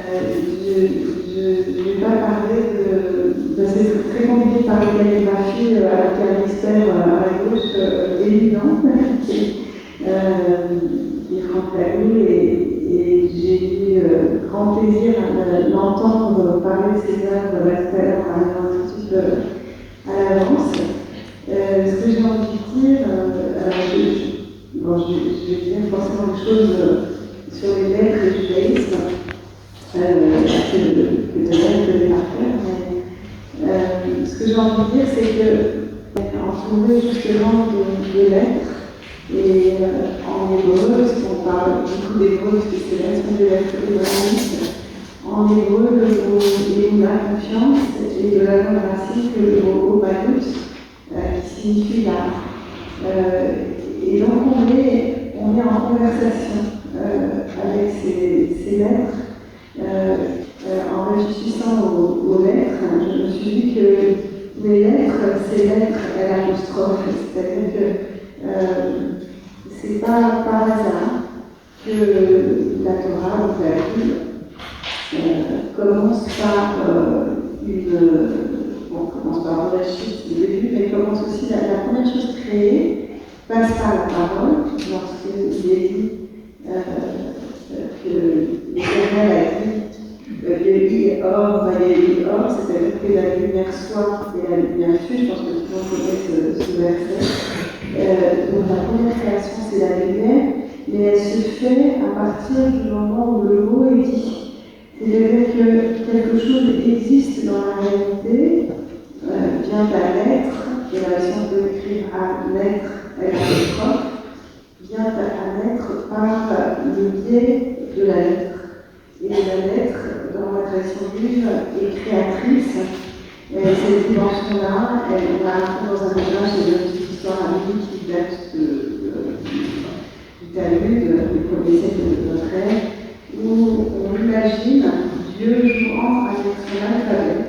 Je ne vais pas parler de c'est très compliqué de parler de calligraphie avec un expert à la gauche évident, qui est Franck Lamy, et j'ai eu grand plaisir à l'entendre parler de ses œuvres tout à l'heure par une attitude à l'avance. Ce que j'ai envie de dire, je vais dire forcément des choses sur les lettres et le judaïsme, que de lettres que des marqueurs, mais ce que j'ai envie de dire, c'est que entouré justement de lettres, et en hébreu, parce qu'on parle beaucoup d'hébreu, parce que c'est la semaine des lettres hébraïques, en hébreu, le mot est la confiance, et de la même racine que le mot obanut, qui signifie l'art. Et donc on est en conversation avec ces lettres, en réfléchissant aux lettres. Je me suis dit que les lettres, ces lettres, elles apostrophes, c'est-à-dire que c'est pas par hasard que la Torah, donc la Bible, commence par commence par Bereshit, c'est le début, mais commence aussi la première chose créée passe par la parole, lorsqu'il est dit que l'Éternel a dit Yehi or, Vayehi or, c'est-à-dire que la lumière soit et la lumière fut. Je pense que tout le monde connaît ce verset. Donc la première création, c'est la lumière, mais elle se fait à partir du moment où le mot est dit. C'est-à-dire que quelque chose existe dans la réalité, vient à l'être, et la version peut écrire à l'être, elle vient à l'être par le biais de la lettre. Et la lettre, dans la création juive, est créatrice. Cette dimension-là, on a un peu dans un mélange de une histoire rabbinique qui date du Talmud, du premier siècle de notre ère, où on imagine Dieu jouant avec son alphabet,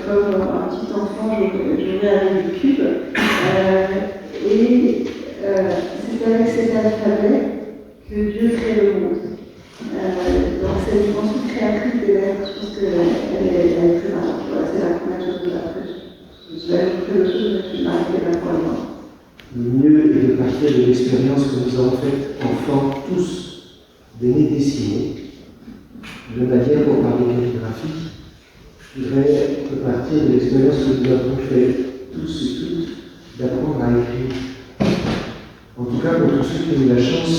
comme un petit enfant jouait avec du cube. Et c'est avec cet alphabet que Dieu crée le monde. Donc cette dimension créatrice des lettres, je pense qu'elle est très importante. Voilà, c'est la première chose que je vais ajouter autre chose, mais je vais m'arrêter là pour le moment. Le mieux est de partir de l'expérience que nous avons faite enfants tous des nés décimés. De manière pour parler calligraphie, je voudrais partir de l'expérience que nous avons fait tous et toutes d'apprendre à écrire. En tout cas, pour tous ceux qui ont eu la chance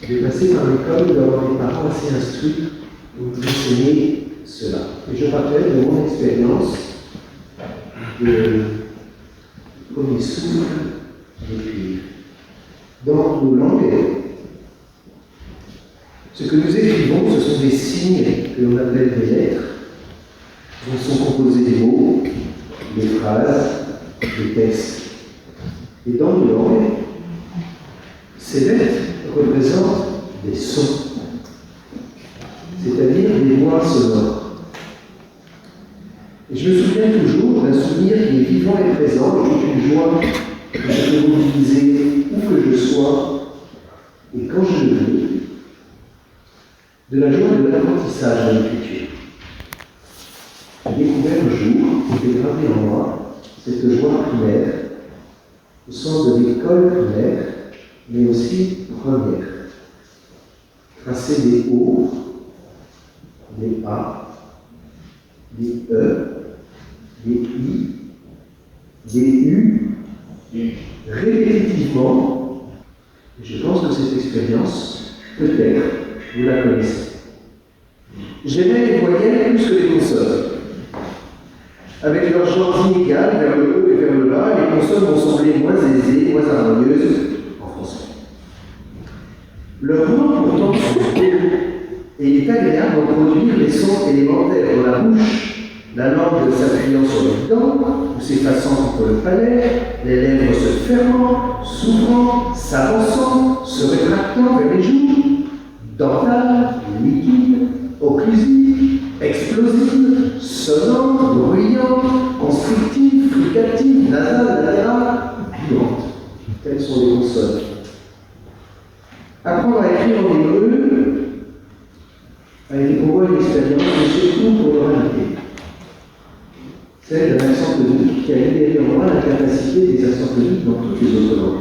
de passer par l'école, d'avoir des parents assez instruits pour nous enseigner cela. Et je rappelle de mon expérience de premier souffle d'écrire. Dans nos langues, ce que nous écrivons, ce sont des signes que l'on appelle des lettres, dont sont composés des mots, des phrases, des textes. Et dans nos langues, ces lettres représentent des sons, c'est-à-dire des voix sonores. Et je me souviens toujours d'un souvenir qui est vivant et présent, et qui est une joie que je peux mobiliser où que je sois, et quand je le veux, de la joie de l'apprentissage de l'écriture. J'ai découvert un jour, qui est gravé en moi, cette joie primaire, au sens de l'école primaire, mais aussi première. Tracer des O, des A, des E, des I, des U, répétitivement. Et je pense que cette expérience, peut-être, vous la connaissez. J'aimais les voyelles plus que les consonnes. Avec leur genre inégal vers le haut et vers le bas, les consonnes m'ont semblé moins aisées, moins harmonieuses en français. Leur nom pourtant sont beaux, et il est agréable d'en produire les sons élémentaires dans la bouche, la langue s'appuyant sur les dents, ou s'effaçant contre le palais, les lèvres se fermant, s'ouvrant, s'avançant, se rétractant vers les joues, dentale, liquide, occlusive, explosive, sonnante, bruyante, constrictive, fricative, nasale, latérale, buante. Telles sont les consonnes. Apprendre à écrire en hébreu a été pour pour eux une expérience, mais surtout pour l'oralité. Celle d'un accent tonique qui a libéré en moi la capacité des accents toniques dans toutes les autres langues.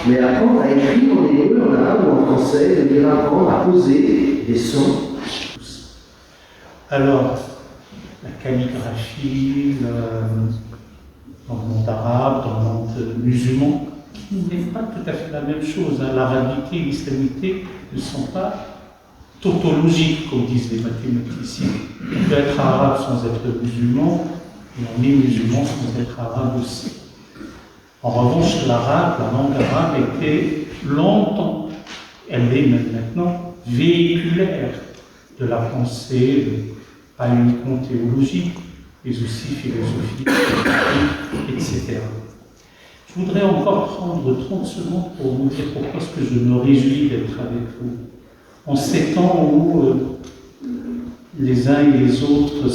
Mais apprendre à écrire en hébreu, en arabe ou en français, veut dire apprendre à poser des sons. Alors, la calligraphie, dans le monde arabe, dans le monde musulman, qui n'est pas tout à fait la même chose. L'arabité et l'islamité ne sont pas tautologiques, comme disent les mathématiciens. On peut être arabe sans être musulman, et on est musulman sans être arabe aussi. En revanche, l'arabe, la langue arabe était longtemps, elle est même maintenant, véhiculaire de la pensée, pas uniquement théologique, mais aussi philosophique, etc. Je voudrais encore prendre 30 secondes pour vous dire pourquoi est-ce que je me réjouis d'être avec vous. En ces temps où les uns et les autres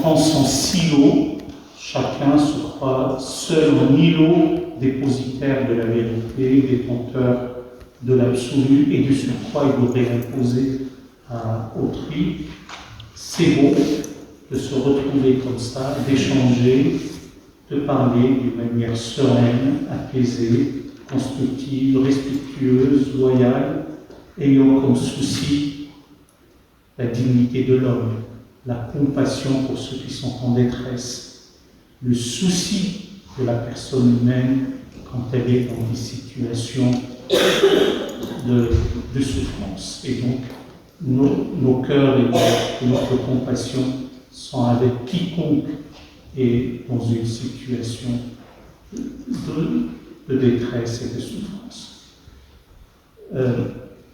pensent en silo, chacun se croit seul en îlot, dépositaire de la vérité, détenteur de l'absolu, et de surcroît il devrait imposer à autrui. C'est beau de se retrouver comme ça, d'échanger, de parler d'une manière sereine, apaisée, constructive, respectueuse, loyale, ayant comme souci la dignité de l'homme, la compassion pour ceux qui sont en détresse, le souci de la personne humaine quand elle est dans des situations de souffrance. Et donc, nos cœurs et notre compassion sont avec quiconque est dans une situation de détresse et de souffrance.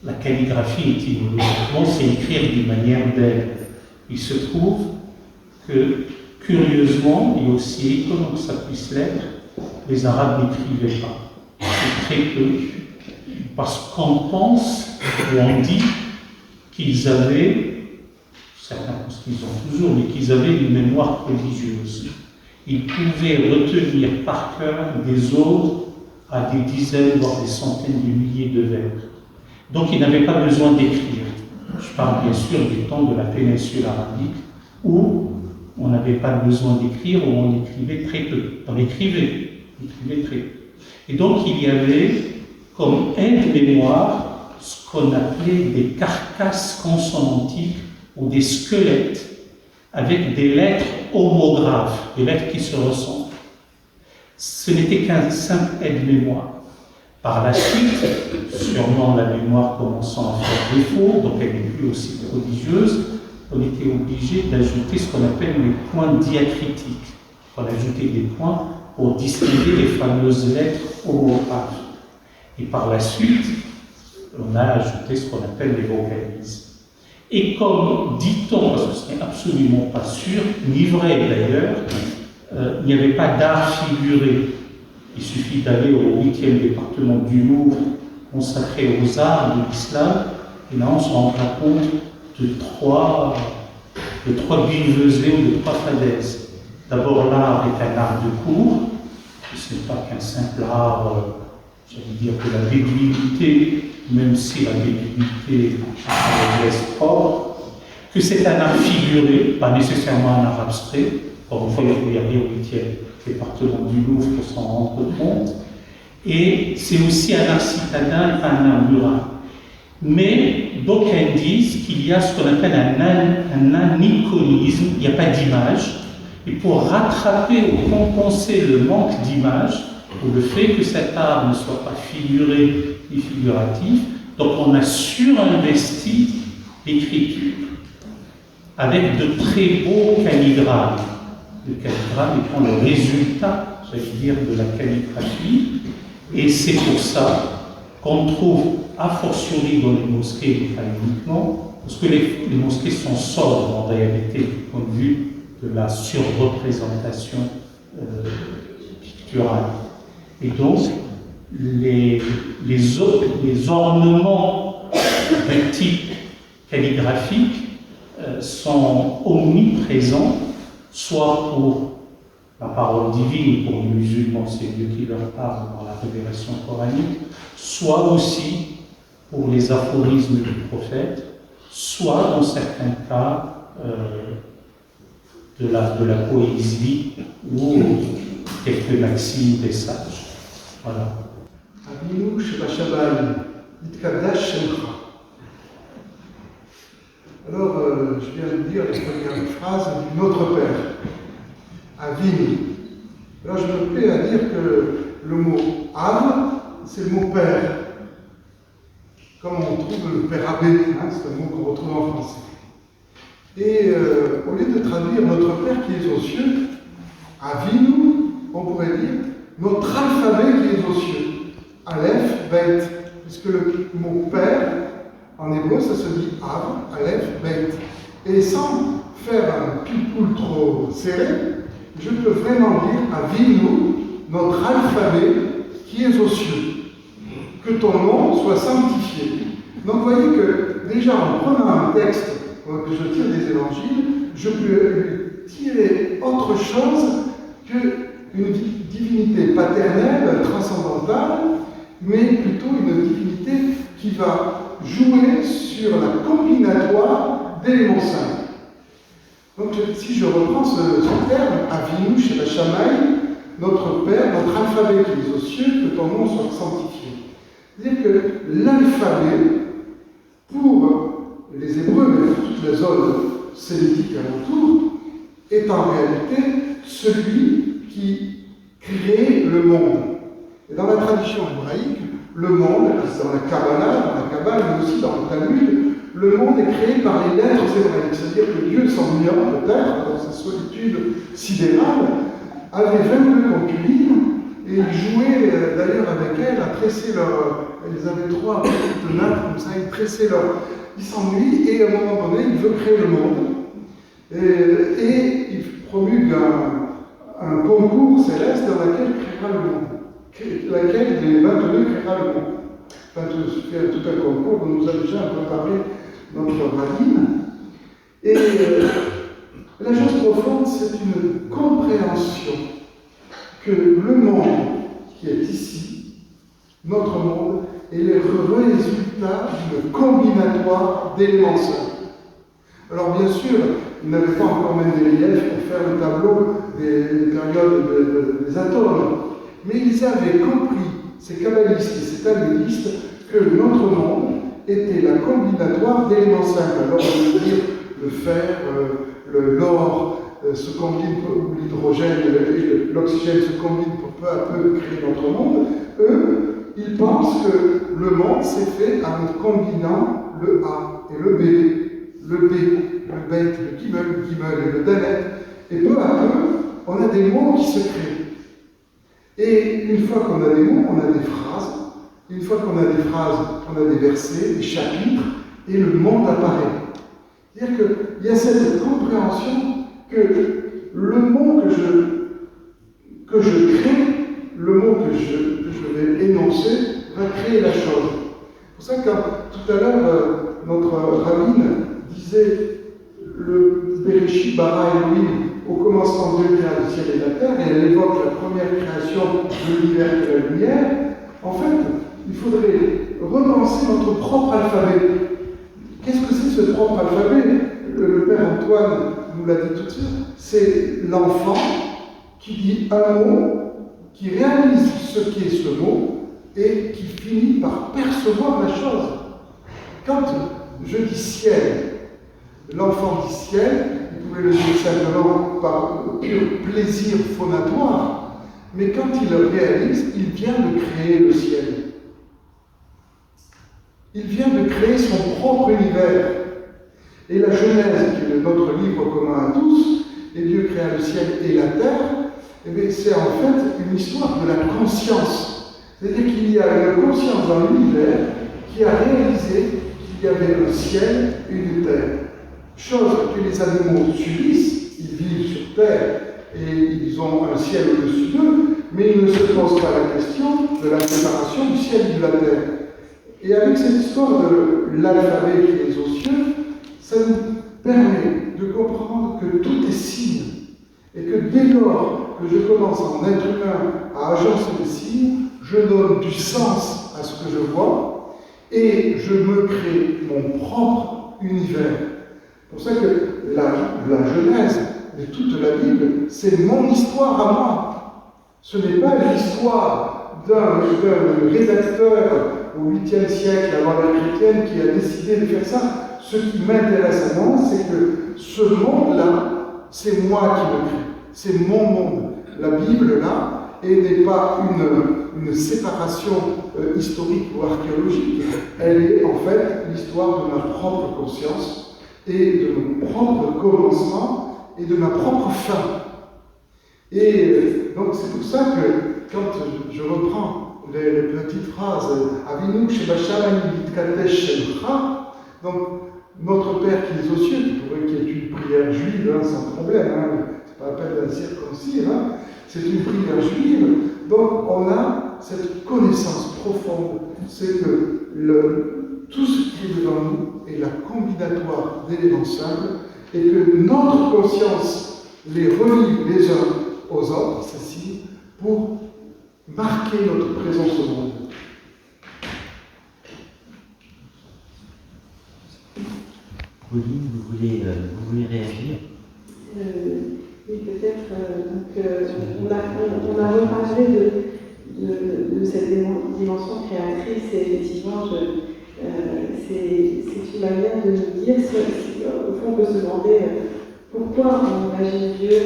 La calligraphie, étymologiquement, c'est écrire d'une manière belle. Il se trouve que, curieusement, et aussi étonnant que ça puisse l'être, les Arabes n'écrivaient pas. C'est très peu, parce qu'on pense ou on dit qu'ils avaient, certains pensent qu'ils ont toujours, mais qu'ils avaient une mémoire prodigieuse. Ils pouvaient retenir par cœur des odes à des dizaines, voire des centaines de milliers de vers. Donc ils n'avaient pas besoin d'écrire. Je parle bien sûr du temps de la péninsule arabique, où on n'avait pas besoin d'écrire, où on écrivait très peu. On écrivait très peu. Et donc il y avait comme aide-mémoire ce qu'on appelait des carcasses consonantiques ou des squelettes avec des lettres homographes, des lettres qui se ressemblent. Ce n'était qu'un simple aide-mémoire. Par la suite, sûrement la mémoire commençant à faire défaut, donc elle n'est plus aussi prodigieuse, on était obligé d'ajouter ce qu'on appelle les points diacritiques. On ajoutait des points pour distinguer les fameuses lettres homographes. Et par la suite, on a ajouté ce qu'on appelle les vocalises. Et comme dit-on, parce que ce n'est absolument pas sûr, ni vrai d'ailleurs, il n'y avait pas d'art figuré. Il suffit d'aller au 8e département du Louvre, consacré aux arts de l'islam, et là on se rend compte de trois billevesées ou de trois fadaises. D'abord, l'art est un art de cour, ce n'est pas qu'un simple art, j'allais dire, de la bédouinité, même si la bédouinité laisse propre, que c'est un art figuré, pas nécessairement un art abstrait. Encore une fois, il faut y aller au 8e département du Louvre pour s'en rendre compte. Et c'est aussi un art citadin et pas un art mural. Mais d'aucuns disent qu'il y a ce qu'on appelle un aniconisme, il n'y a pas d'image. Et pour rattraper ou compenser le manque d'image, ou le fait que cet art ne soit pas figuré ni figuratif, donc on a surinvesti l'écriture avec de très beaux calligrammes. Le calligramme étant le résultat, j'allais dire, de la calligraphie, et c'est pour ça qu'on trouve a fortiori dans les mosquées, pas uniquement, parce que les mosquées sont sobres en réalité, du point de vue de la surreprésentation picturale. Et donc, les ornements de type calligraphique sont omniprésents, soit pour la parole divine, pour les musulmans, c'est Dieu qui leur parle dans la révélation coranique, soit aussi pour les aphorismes du prophète, soit dans certains cas de la poésie ou quelques maximes des sages. Voilà. Avinu Shebashamayim, Yitkadosh Shemcha. Alors, je viens de dire la première phrase du Notre Père, Avinu. Alors, je me plais à dire que le mot Av, c'est le mot Père. Comme on trouve le Père Abbé, c'est un mot qu'on retrouve en français. Et au lieu de traduire Notre Père qui est aux cieux, Avinu, on pourrait dire notre alphabet qui est aux cieux. Aleph, Bet, puisque le mot Père, en hébreu, ça se dit Av, Aleph, Bet. Et sans faire un pipoule trop serré, je peux vraiment dire Avinu, notre alphabet qui est aux cieux. Que ton nom soit sanctifié. Donc vous voyez que déjà en prenant un texte que je tire des évangiles, je peux tirer autre chose qu'une divinité paternelle, transcendantale, mais plutôt une divinité qui va jouer sur la combinatoire d'éléments simples. Donc si je reprends ce terme, Avinu Shebashamayim, notre Père, notre alphabet qui est aux cieux, que ton nom soit sanctifié. C'est-à-dire que l'alphabet, pour les Hébreux, mais pour toute la zone sémitique alentour, est en réalité celui qui crée le monde. Et dans la tradition hébraïque, le monde, dans la Kabbale, mais aussi dans le Talmud, le monde est créé par les lettres hébraïques. C'est-à-dire que Dieu, s'ennuyant peut-être, dans sa solitude sidérale, avait 22 concubines, et il jouait d'ailleurs avec elles à tresser leur... Ils avaient 3 petites nattes comme ça, ils tressaient leur... Il s'ennuie, et à un moment donné, il veut créer le monde. Et il promulgue un concours céleste dans lequel créera le monde. Laquelle les 22 créera le monde. Enfin, c'est tout un concours dont nous a déjà un peu parlé notre rabbine. Et la chose profonde, c'est une compréhension que le monde qui est ici, notre monde, est le résultat d'une combinatoire d'éléments simples. Alors bien sûr, ils n'avaient pas encore même des reliefs pour faire le tableau des périodes des atomes, mais ils avaient compris, ces kabbalistes et ces talmudistes, que notre monde était la combinatoire d'éléments simples. Alors on veut dire le fer, l'or se combine, l'hydrogène et l'oxygène se combinent pour peu à peu créer notre monde. Eux, ils pensent que le monde s'est fait en combinant le A et le B, le B, le Bet, le Gimel et le Dalet. Et peu à peu, on a des mots qui se créent. Et une fois qu'on a des mots, on a des phrases. Une fois qu'on a des phrases, on a des versets, des chapitres, et le monde apparaît. C'est-à-dire qu'il y a cette compréhension que le mot que je crée, le mot que je vais énoncer, va créer la chose. C'est pour ça que tout à l'heure, notre rabbine disait le Bereshit bara Elohim, au commencement Dieu créa le ciel et la terre, et elle évoque la première création de l'univers et de la lumière. En fait, il faudrait repenser notre propre alphabet. Qu'est-ce que c'est ce propre alphabet? Le Père Antoine nous l'a dit tout de suite, c'est l'enfant qui dit un mot, qui réalise ce qu'est ce mot, et qui finit par percevoir la chose. Quand je dis ciel, l'enfant dit ciel, il pouvait le dire simplement par pur plaisir phonatoire, mais quand il le réalise, il vient de créer le ciel. Il vient de créer son propre univers. Et la Genèse, qui est notre livre commun à tous, et Dieu créa le ciel et la terre, eh bien, c'est en fait une histoire de la conscience. C'est-à-dire qu'il y a une conscience dans l'univers qui a réalisé qu'il y avait un ciel et une terre. Chose que les animaux subissent, ils vivent sur terre et ils ont un ciel au-dessus d'eux, mais ils ne se posent pas la question de la séparation du ciel et de la terre. Et avec cette histoire de l'alphabet qui est aux cieux, ça nous permet de comprendre que tout est signe. Et que dès lors que je commence en être humain à agencer des signes, je donne du sens à ce que je vois et je me crée mon propre univers. C'est pour ça que la Genèse et toute la Bible, c'est mon histoire à moi. Ce n'est pas l'histoire d'un rédacteur au 8e siècle avant l'ère chrétienne qui a décidé de faire ça. Ce qui m'intéresse à moi, c'est que ce monde-là, c'est moi qui le crée. C'est mon monde. La Bible, là, n'est pas une séparation historique ou archéologique. Elle est en fait l'histoire de ma propre conscience et de mon propre commencement et de ma propre fin. Et donc c'est pour ça que quand je reprends les petites phrases Avinu Sheba Shamayim Yitkadesh Shemcha, donc notre Père qui est aux cieux, qui est une prière juive, hein, sans problème, hein, c'est pas la peine d'un circoncis, hein, c'est une prière juive, donc on a cette connaissance profonde, c'est que tout ce qui est devant nous est la combinatoire d'éléments simples, et que notre conscience les relie les uns aux autres, ceci, pour marquer notre présence au monde. Pauline, vous voulez réagir? Oui, peut-être. On a reparlé de cette dimension créatrice, et effectivement, c'est une manière de nous dire, au fond, on peut se demander pourquoi on imagine Dieu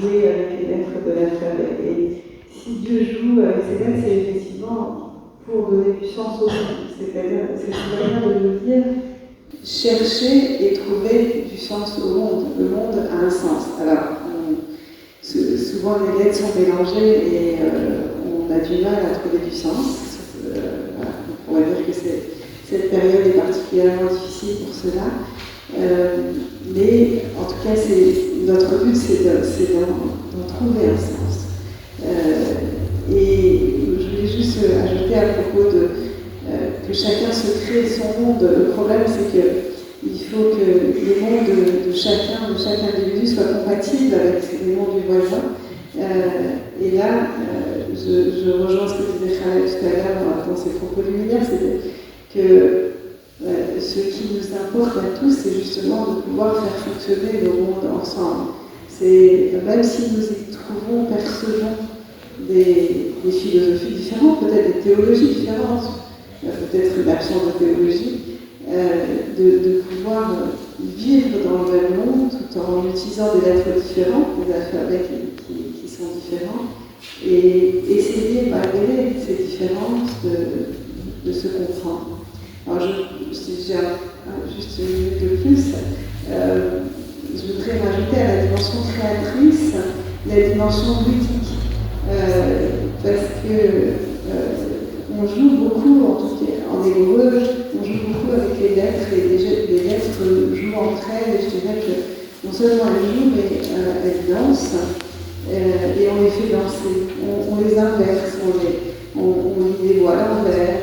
jouer avec les lettres de l'alphabet. Et si Dieu joue avec ces lettres, c'est effectivement pour donner du sens au monde. C'est-à-dire, c'est une manière de nous dire chercher et trouver du sens au monde. Le monde a un sens. Alors, souvent les lettres sont mélangées et on a du mal à trouver du sens. Voilà. On pourrait dire que cette période est particulièrement difficile pour cela. Mais en tout cas, notre but, c'est d'en trouver un sens. Et je voulais juste ajouter à propos que chacun se crée son monde. Le problème, c'est qu'il faut que le monde de chaque individu soit compatible avec les mondes du voisin. Et là, je rejoins ce que disait Khaled tout à l'heure dans ses propos liminaires, c'est que ce qui nous importe à tous, c'est justement de pouvoir faire fonctionner le monde ensemble. Même si nous y percevons des philosophies différentes, peut-être des théologies différentes, peut-être une absence de théologie, de pouvoir vivre dans le même monde tout en utilisant des lettres différentes, des alphabets qui sont différents, et essayer, malgré ces différences, de se comprendre. Alors, si j'ai juste une minute de plus, je voudrais rajouter à la dimension créatrice la dimension ludique, parce que on joue beaucoup, en tout cas en hébreu, on joue beaucoup avec les lettres, et les lettres jouent entre elles, et je dirais que non seulement elles jouent, mais elles dansent, et on les fait danser, on les inverse, on lit les voix à l'envers,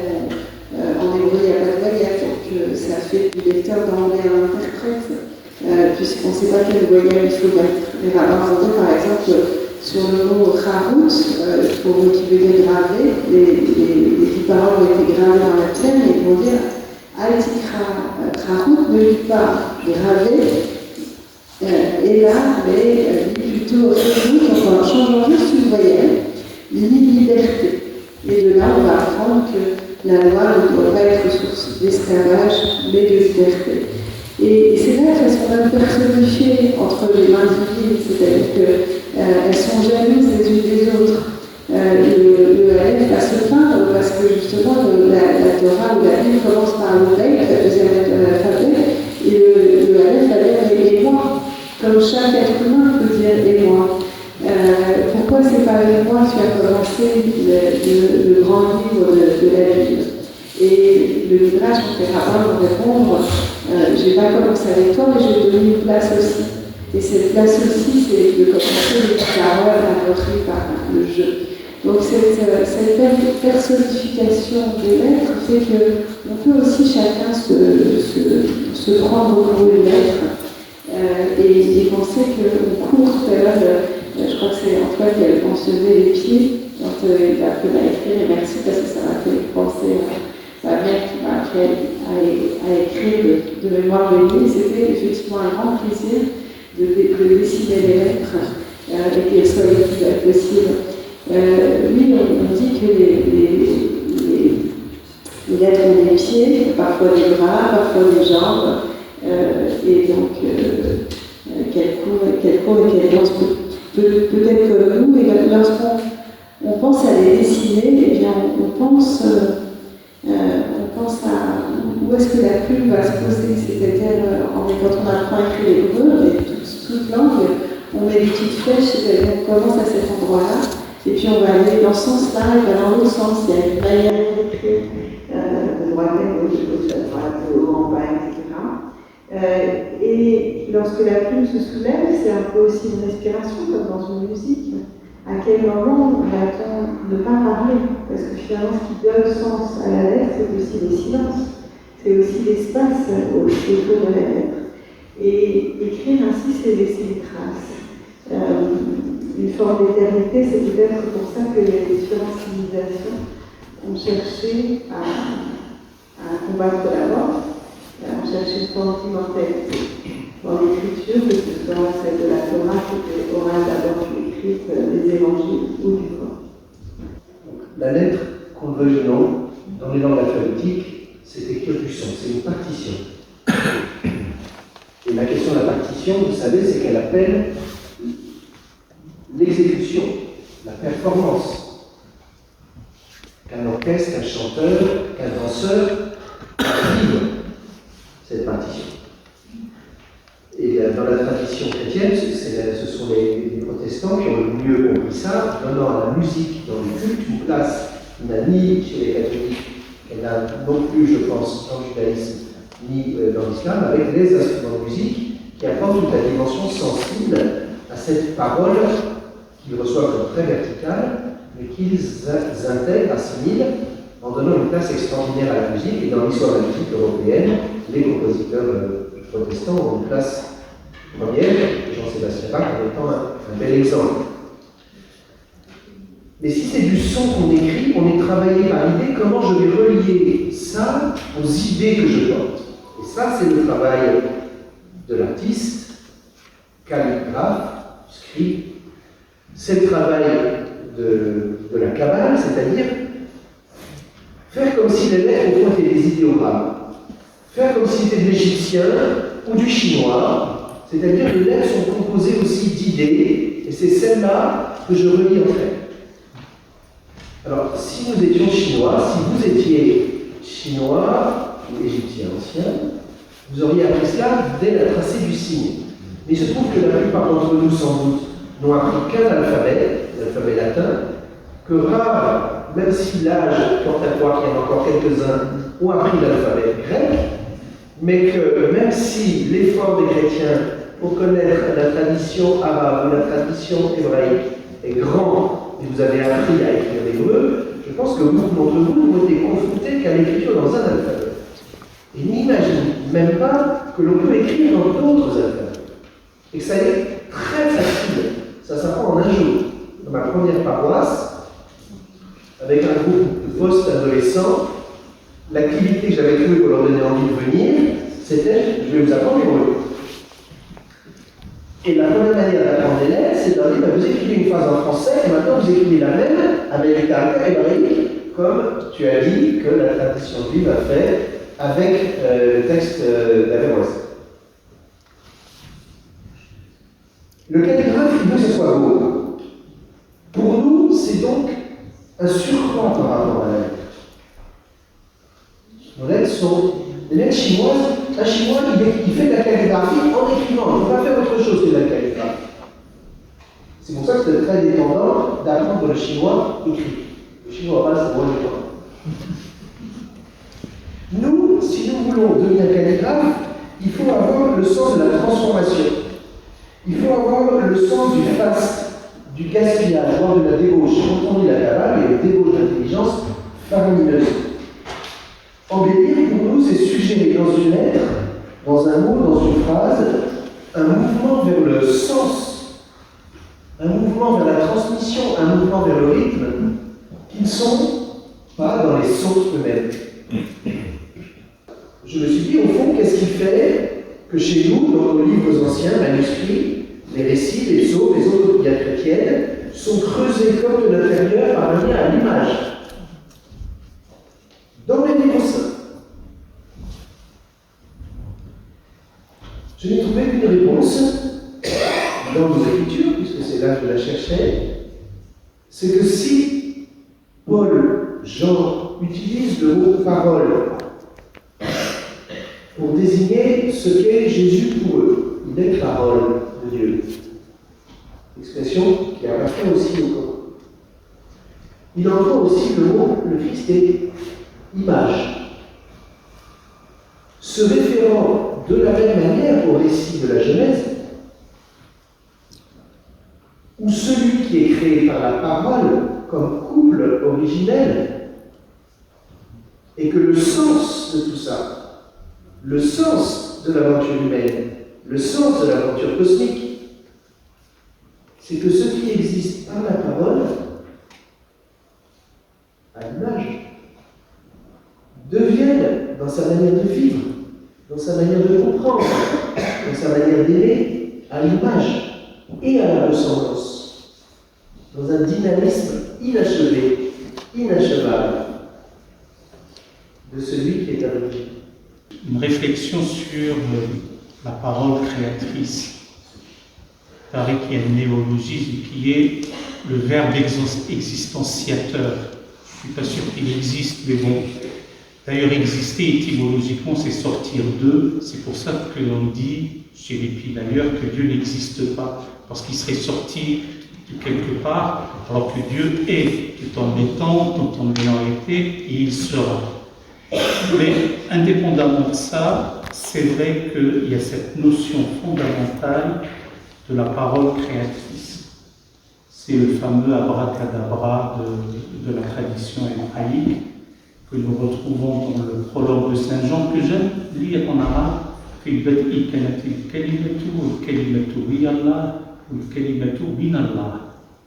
en hébreu il n'y a pas de voyelle, donc ça fait du lecteur d'emblée à l'interprète, puisqu'on ne sait pas quelle voyelle il faut mettre. Les rabbins vont dire par exemple sur le mot Charut, qui veut dire gravé, les 10 paroles ont été gravées dans la terre, et ils vont dire Altikra Charut, ne lit pas gravé, et là, mais lit plutôt Charut, en changeant juste une voyelle, lit liberté. Et de là, on va apprendre que la loi ne doit pas être source d'esclavage, mais de liberté. Et c'est là qu'elles sont même personnifiées entre les mains divines, c'est-à-dire qu'elles sont jalouses les unes des autres. Le Aleph va se peindre parce que justement la Torah ou la Bible commence par un Aleph, la deuxième lettre de l'alphabet, et le Aleph va dire et moi, comme chaque être humain peut dire et moi. Pourquoi c'est pas avec moi tu as commencé le grand livre de la Bible? Et le Midrash, on fait rabbin pour répondre, j'ai pas commencé avec toi, mais j'ai donné une place aussi. Et cette place aussi, c'est de commencer les paroles à rentrer par le jeu. Donc cette personnification des lettres fait qu'on peut aussi chacun se prendre pour une lettre et penser qu'on court vers je crois que c'est Antoine qui avait mentionné les pieds quand il a appelé à écrire, et merci parce que ça m'a fait penser à ma mère qui m'a à écrire de mémoire de lui. C'était effectivement un grand plaisir de dessiner les lettres et qu'elles soient le plus possible. Lui, on dit que les lettres ont des pieds, parfois des bras, parfois des jambes, et donc qu'elles courent et qu'elles dansent peut-être comme nous, et lorsqu'on pense à les dessiner, eh bien on pense à où est-ce que la plume va se poser, c'est-à-dire quand on apprend à écrire l'hébreu, on est toute langue, on met des petites flèches, c'est-à-dire on commence à cet endroit-là, et puis on va aller dans ce sens-là, et puis dans l'autre sens, il y a une manière d'écrire de droite à gauche, de gauche à droite, de haut en bas, etc. Et lorsque la plume se soulève, c'est un peu aussi une respiration, comme dans une musique. À quel moment va-t-on ne pas parler? Parce que finalement, ce qui donne sens à la lettre, c'est aussi le silence, c'est aussi l'espace autour de la lettre. Et écrire ainsi, c'est laisser des traces. Une forme d'éternité, c'est peut-être pour ça que les différentes civilisations ont cherché à combattre la mort, ont cherché une forme d'immortalité. Dans l'écriture, que ce soit celle de la Torah qui était orale d'abord puis écrite, des évangiles ou du corps. La lettre, qu'on le veuille ou non, dans les langues alphabétiques, c'est écrire du son, c'est une partition. Et la question de la partition, vous savez, c'est qu'elle appelle l'exécution, la performance. Qu'un orchestre, qu'un chanteur, qu'un danseur vive cette partition. Et dans la tradition chrétienne, ce sont les protestants qui ont le mieux compris ça, donnant à la musique dans le culte une place qui n'a ni chez les catholiques, qu'elle n'a non plus, je pense, dans le judaïsme, ni dans l'islam, avec les instruments de musique qui apportent toute la dimension sensible à cette parole qu'ils reçoivent comme très verticale, mais qu'ils intègrent, assimilent, en donnant une place extraordinaire à la musique. Et dans l'histoire de la musique européenne, les compositeurs protestants ont une place première, Jean-Sébastien Bach en étant un bel exemple. Mais si c'est du son qu'on écrit, on est travaillé par l'idée comment je vais relier ça aux idées que je porte. Et ça, c'est le travail de l'artiste, calligraphe, scribe. C'est le travail de la Kabbale, c'est-à-dire faire comme si les lettres au fond étaient des idéogrammes. Faire comme si c'était de l'égyptien ou du chinois, c'est-à-dire que les lettres sont composées aussi d'idées, et c'est celles-là que je relie entre elles. Alors, si nous étions chinois, si vous étiez chinois ou égyptien ancien, vous auriez appris cela dès la tracée du signe. Mais il se trouve que la plupart d'entre nous, sans doute, n'ont appris qu'un alphabet, l'alphabet latin, que rares, même si l'âge porte à croire qu'il y en a encore quelques-uns, ont appris l'alphabet grec, mais que même si l'effort des chrétiens pour connaître la tradition arabe ou la tradition hébraïque est grand, et vous avez appris à écrire l'hébreu, je pense que beaucoup d'entre vous ont été confrontés qu'à l'écriture dans un alphabet. Et n'imaginez même pas que l'on peut écrire dans d'autres alphabets. Et que ça est très facile. Ça s'apprend en un jour. Dans ma première paroisse, avec un groupe de post-adolescents, l'activité que j'avais trouvée pour leur donner envie de venir, c'était « je vais vous apprendre l'hébreu ». Et la première manière d'apprendre les lettres, c'est de leur dire « vous écrivez une phrase en français, et maintenant vous écrivez la même avec les caractères hébraïques, comme tu as dit que la tradition juive a fait avec le texte d'Averroès ». Le calligraphe, il veut que ce soit beau. Pour nous, c'est donc un surcroît par rapport à la lettre. Nos lettres sont des lettres chinoises. Un chinois, il fait de la calligraphie en écrivant. Il ne peut pas faire autre chose que de la calligraphie. C'est pour ça que c'est très dépendant d'apprendre le chinois écrit. Le chinois oral, c'est moins dépendant. Nous, si nous voulons devenir calligraphe, il faut avoir le sens de la transformation. Il faut avoir le sens du faste, du gaspillage, voire de la débauche. Quand on dit la Kabbale, il y a une débauche d'intelligence faramineuse. Embellir, pour nous, c'est suggérer dans une lettre, dans un mot, dans une phrase, un mouvement vers le sens, un mouvement vers la transmission, un mouvement vers le rythme, qui ne sont pas dans les sons eux-mêmes. je me suis dit, au fond, qu'est-ce qui fait que chez nous, dans nos livres anciens, manuscrits, les récits, les psaumes, les autres prières chrétiennes, sont creusés comme de l'intérieur par un lien à l'image. Dans les livres saints. Je n'ai trouvé qu'une réponse dans nos Écritures, puisque c'est là que je la cherchais, c'est que si Paul, Jean, utilise le mot parole pour désigner ce qu'est Jésus pour eux, il est parole de Dieu. Expression qui appartient aussi au corps. Il emploie aussi le mot, le Christ est image. Se référant de la même manière au récit de la Genèse, où celui qui est créé par la parole comme couple originel, et que le sens de tout ça, le sens de l'aventure humaine, le sens de l'aventure cosmique, c'est que ce qui existe par la parole, à l'image, devienne, dans sa manière de vivre, dans sa manière de comprendre, dans sa manière d'aimer, à l'image et à la ressemblance, dans un dynamisme inachevé, inachevable, de celui qui est à l'origine. Une réflexion sur la parole créatrice. Il paraît qu'il y a un néologisme qui est le verbe existentiateur. Je ne suis pas sûr qu'il existe, mais bon. D'ailleurs, exister étymologiquement, c'est sortir d'eux. C'est pour ça que l'on dit, chez les pays d'ailleurs, que Dieu n'existe pas. Parce qu'il serait sorti de quelque part, alors que Dieu est, tout en étant, tout en ayant été, et il sera. Mais indépendamment de ça, c'est vrai qu'il y a cette notion fondamentale de la parole créatrice. C'est le fameux abracadabra de la tradition hébraïque que nous retrouvons dans le prologue de Saint Jean, que j'aime lire en arabe.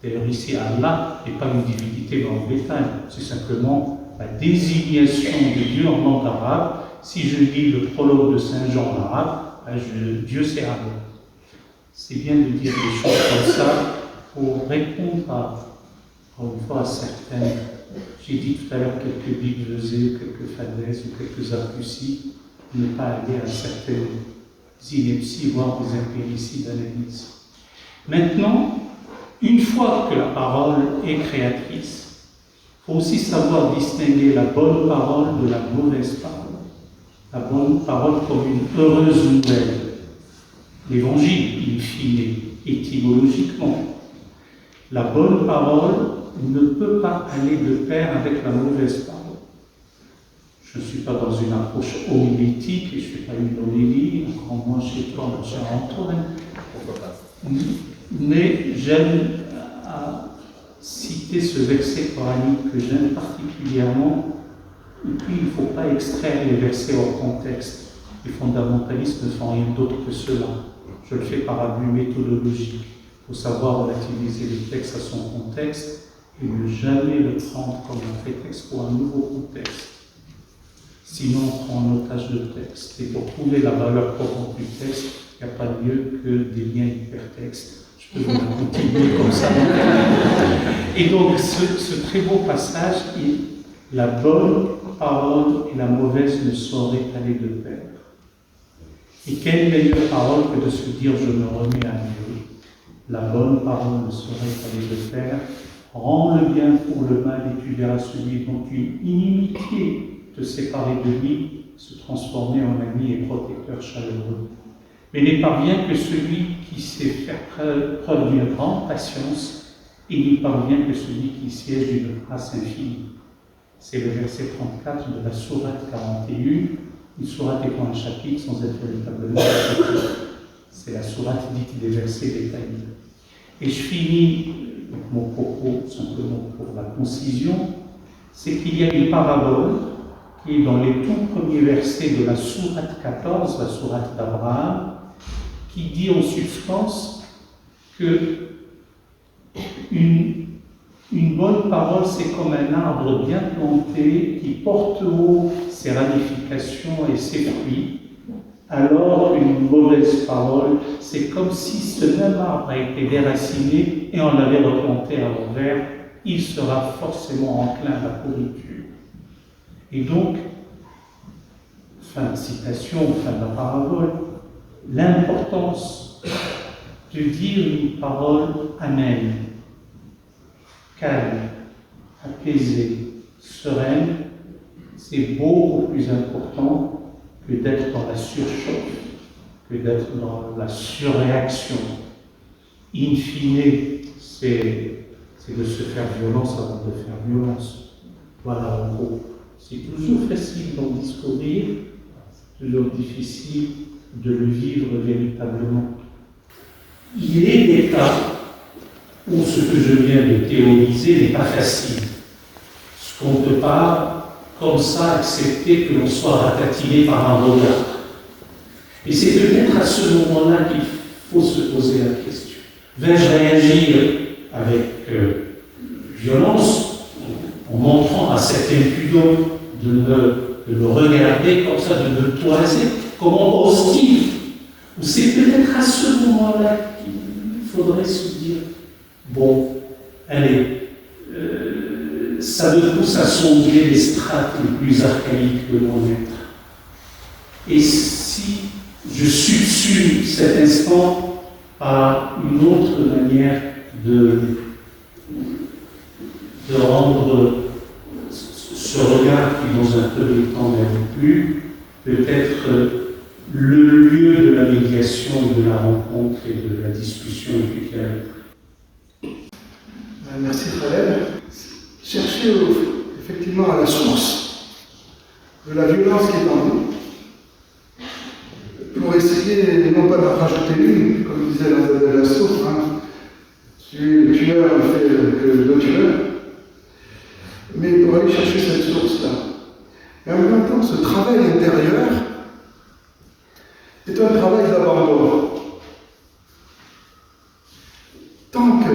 D'ailleurs, ici, Allah n'est pas une divinité mahométane, c'est simplement la désignation de Dieu en langue arabe. Si je lis le prologue de Saint Jean en arabe, Dieu c'est Allah. C'est bien de dire des choses comme ça pour répondre encore une fois à certaines. J'ai dit tout à l'heure quelques bibliothèques, quelques falaises ou quelques apucies, ne pas aller à certaines inepties, voire des impérities d'analyse. Maintenant, une fois que la parole est créatrice, il faut aussi savoir distinguer la bonne parole de la mauvaise parole. La bonne parole comme une heureuse nouvelle. L'évangile, in fine, étymologiquement. La bonne parole ne peut pas aller de pair avec la mauvaise parole. Je ne suis pas dans une approche homilétique et je ne fais pas une homélie, encore moins chez toi, mon cher Antoine. Mais j'aime citer ce verset coranique que j'aime particulièrement. Et puis, il ne faut pas extraire les versets hors contexte. Les fondamentalistes ne font rien d'autre que cela. Je le fais par abus méthodologique. Il faut savoir relativiser le texte à son contexte et ne jamais le prendre comme un prétexte pour un nouveau contexte. Sinon, on prend en otage le texte. Et pour trouver la valeur profonde du texte, il n'y a pas mieux que des liens hypertextes. Je peux vous continuer comme ça. Et donc, ce très beau passage, la bonne parole et la mauvaise ne sauraient aller de pair. Et quelle meilleure parole que de se dire « je me remets à Dieu ». La bonne parole ne saurait aller de pair. Rends le bien pour le mal et tu verras celui dont une inimitié te séparer de lui se transformer en ami et protecteur chaleureux. Mais n'est pas bien que celui qui sait faire preuve d'une grande patience, et n'y parvient que celui qui siège d'une grâce infinie. C'est le verset 34 de la sourate 41, une sourate étant un chapitre sans être véritablement un chapitre. C'est la sourate dite des versets détaillés. Et je finis mon propos simplement pour la concision, c'est qu'il y a une parabole qui est dans les tout premiers versets de la sourate 14, la sourate d'Abraham, qui dit en substance que une Une bonne parole, c'est comme un arbre bien planté qui porte haut ses ramifications et ses fruits. Alors, une mauvaise parole, c'est comme si ce même arbre a été déraciné et on l'avait replanté à l'envers. Il sera forcément enclin à la pourriture. Et donc, fin de citation, fin de la parabole, l'importance de dire une parole amène, calme, apaisée, sereine, c'est beaucoup plus important que d'être dans la surchauffe, que d'être dans la surréaction. In fine, c'est de se faire violence avant de faire violence. Voilà, en gros. C'est toujours facile d'en discourir, toujours difficile de le vivre véritablement. Il est des cas où ce que je viens de théoriser n'est pas facile. Ce qu'on ne peut pas, comme ça, accepter que l'on soit ratatiné par un regard. Et c'est peut-être à ce moment-là qu'il faut se poser la question. Vais-je réagir avec violence, en montrant à cet impudent de me regarder comme ça, de me toiser, comment hostile? Ou c'est peut-être à ce moment-là qu'il faudrait se dire, bon, allez, ça me pousse à sonder les strates les plus archaïques de mon être. Et si je subsume cet instant par une autre manière de rendre ce regard qui dans un premier temps n'avait plus, peut-être le lieu de la médiation, de la rencontre et de la discussion efficace. Merci Khaled. Chercher effectivement à la source de la violence qui est en nous, pour essayer non pas d'en rajouter une, comme disait dans la source, tu es le tueur ne fait que le tueur, mais pour aller chercher cette source-là. Et en même temps, ce travail intérieur est un travail d'abandon. Tant que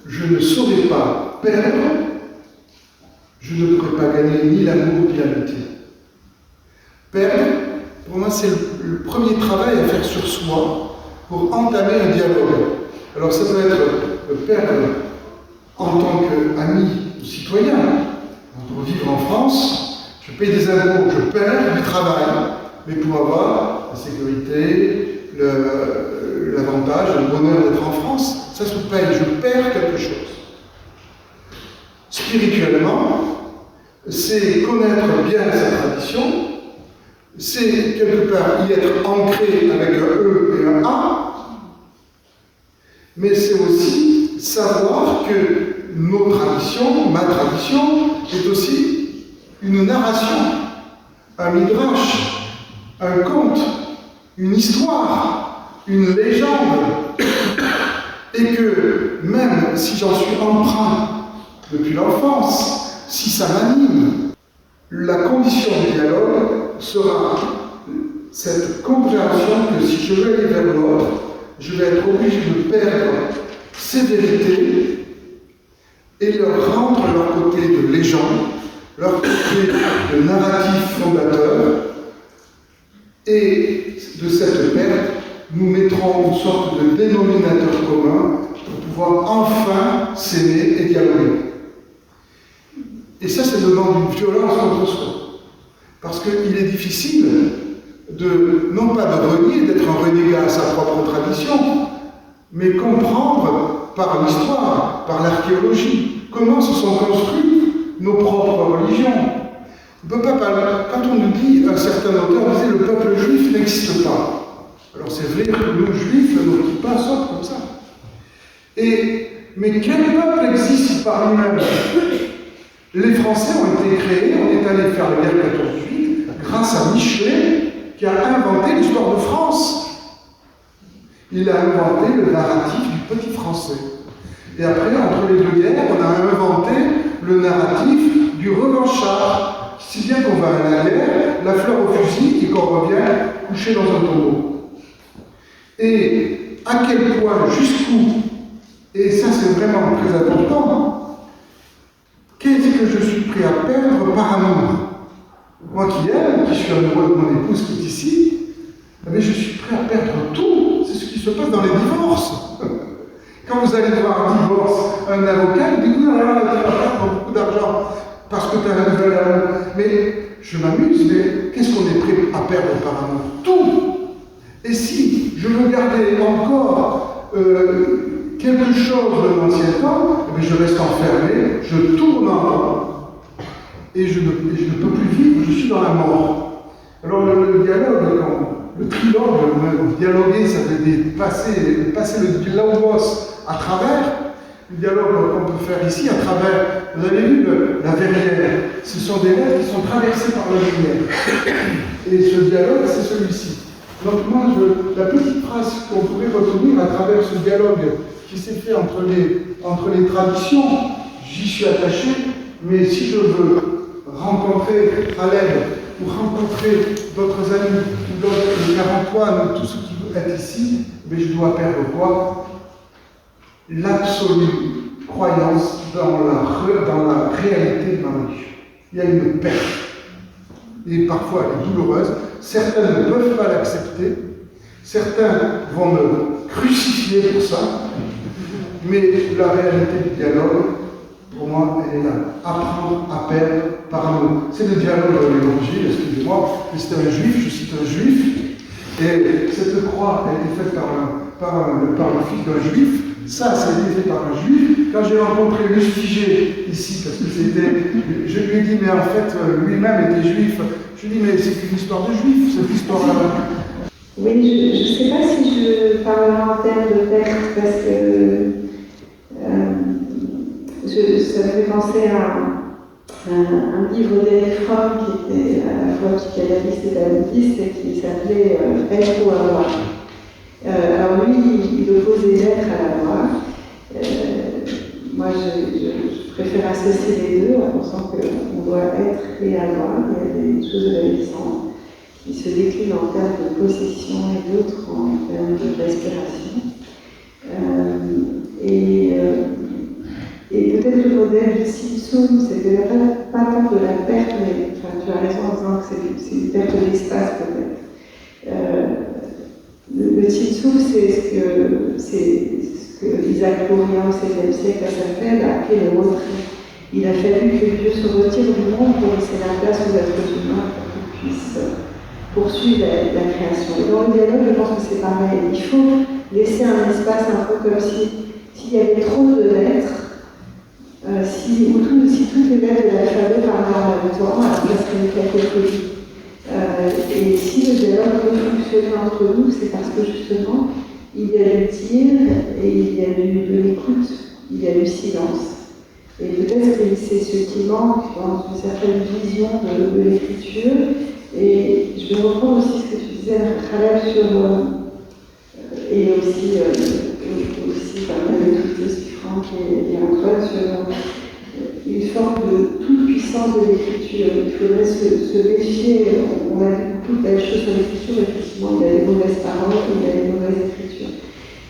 je ne saurais pas perdre, je ne pourrai pas gagner ni l'amour ni l'amitié. Perdre, pour moi, c'est le premier travail à faire sur soi pour entamer un dialogue. Alors ça peut être perdre en tant qu'ami ou citoyen. Pour vivre en France, je paye des impôts, je perds du travail, mais pour avoir la sécurité, l'avantage, le bonheur d'être en France, ça se paye, je perds quelque chose. Spirituellement, c'est connaître bien sa tradition, c'est quelque part y être ancré avec un E et un A, mais c'est aussi savoir que nos traditions, ma tradition, est aussi une narration, un midrash, un conte, une histoire, une légende, et que même si j'en suis emprunt depuis l'enfance, si ça m'anime, la condition du dialogue sera cette compréhension que si je veux aller vers l'autre, je vais être obligé de perdre ces vérités et leur rendre leur côté de légende, leur côté de narratif fondateur, et de cette perte, nous mettrons une sorte de dénominateur commun pour pouvoir enfin s'aimer et dialoguer. Et ça, c'est demande une violence contre soi. Parce qu'il est difficile non pas de renier, d'être un renégat à sa propre tradition, mais comprendre par l'histoire, par l'archéologie, comment se sont construites nos propres religions. On peut pas parler, quand on nous dit, un certain auteur disait, le peuple juif n'existe pas. Alors c'est vrai que nous, juifs, nos kippas sortent comme ça. Mais quel peuple existe par lui-même? Les Français ont été créés, on est allé faire la guerre 14-18, grâce à Michelet, qui a inventé l'histoire de France. Il a inventé le narratif du petit français. Et après, entre les deux guerres, on a inventé le narratif du revanchard. Si bien qu'on va à la guerre, la fleur au fusil, et qu'on revient couché dans un tombeau. Et à quel point, jusqu'où, et ça c'est vraiment très important, que je suis prêt à perdre par amour? Moi qui aime, qui suis amoureux de mon épouse qui est ici, mais je suis prêt à perdre tout. C'est ce qui se passe dans les divorces. Quand vous allez voir un divorce, un avocat, il dit non, tu vas perdre beaucoup d'argent parce que tu as un nouvel amour. Mais je m'amuse, mais qu'est-ce qu'on est prêt à perdre par amour? Tout. Et si je veux garder encore quelque chose de l'ancien temps, eh je reste enfermé, je tourne en rond et je ne peux plus vivre, je suis dans la mort. Alors le dialogue, le trilogue, dialoguer, ça veut dire passer le logos à travers. Le dialogue qu'on peut faire ici, à travers, vous avez vu la verrière, ce sont des lettres qui sont traversées par la lumière. Et ce dialogue, c'est celui-ci. Donc moi, la petite phrase qu'on pourrait retenir à travers ce dialogue qui s'est fait entre les traditions, j'y suis attaché, mais si je veux rencontrer Khaled, ou rencontrer d'autres amis, ou d'autres Antoine, ou tout ce qui veut être ici, mais je dois perdre quoi? L'absolue croyance dans la réalité de ma religion. Il y a une perte. Et parfois elle est douloureuse. Certains ne peuvent pas l'accepter. Certains vont me crucifier pour ça. Mais la réalité du dialogue, pour moi, elle est là. Apprendre à perdre par amour. C'est le dialogue de l'évangile, excusez-moi, mais c'est un juif, je cite un juif. Et cette croix a été faite par le fils d'un juif. Ça été fait par un juif. Quand j'ai rencontré Lustiger ici, parce que je lui ai dit, mais en fait, lui-même était juif. Je lui ai dit, mais c'est qu'une histoire de juif, cette histoire-là. Oui, je ne sais pas si je parlerai en termes de texte, parce que ça me fait penser à un livre d'Eric Fromm qui était à la fois psychanalyste et talmudiste et qui s'appelait Être ou avoir. Alors lui, il oppose les lettres à la loi. Moi, je préfère associer les deux en pensant qu'on doit être et avoir. Il y a des choses de la licence qui se déclinent en termes de possession et d'autres en termes de respiration. Et peut-être le modèle de Tzimtzum, c'était pas tant de la perte, mais enfin, tu as raison en disant que c'est une perte d'espace peut-être. Le Tzimtzum, c'est ce que Isaac Luria au XVIe siècle à Safed a appelé le retrait. Il a fallu que Dieu se retire du monde pour laisser la place aux êtres humains pour qu'ils puissent poursuivre la création. Et dans le dialogue, je pense que c'est pareil. Il faut laisser un espace un peu comme s'il y avait trop de lettres, si toutes les lettres de l'alphabet parlaient en même temps, alors ça serait une cacophonie. Et si le dialogue peut fonctionner entre nous, c'est parce que justement, il y a du dire et il y a de l'écoute, il y a du silence. Et peut-être que c'est ce qui manque dans une certaine vision de l'écriture. Et je vais reprendre aussi ce que tu disais, Khaled, sur et aussi Franck et Antoine, sur une forme de toute puissance de l'écriture. Il faudrait se méfier. On a vu beaucoup de belles choses sur l'écriture, effectivement, il y a des mauvaises paroles, il y a des mauvaises écritures.